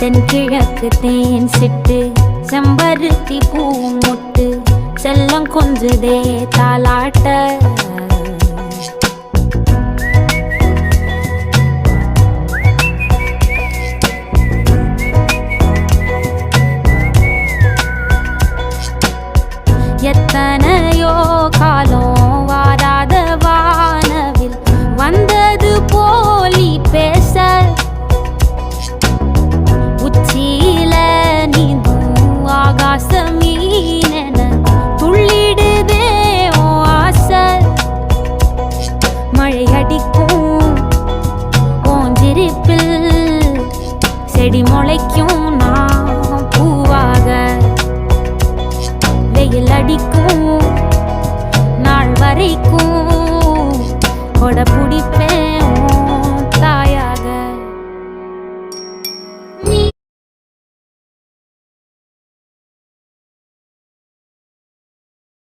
தென்கிழக்கு தேன் சிட்டு செம்பருத்தி பூ முட்டு செல்லம் கொஞ்சுதே தாலாட்ட எத்தனையோ காலம் வாராத வானவில் வந்தது போலி பேச உச்சியில நீந்தும் ஆகாச மீனென துள்ளிடுதே ஓ ஆசை மழை அடிக்கும் ஓஞ்சிருப்பில் செடி முளைக்கும் நான் பூவாக வெயில் அடிக்கும் நாள் வரைக்கும் கொடை பிடிப்பேன்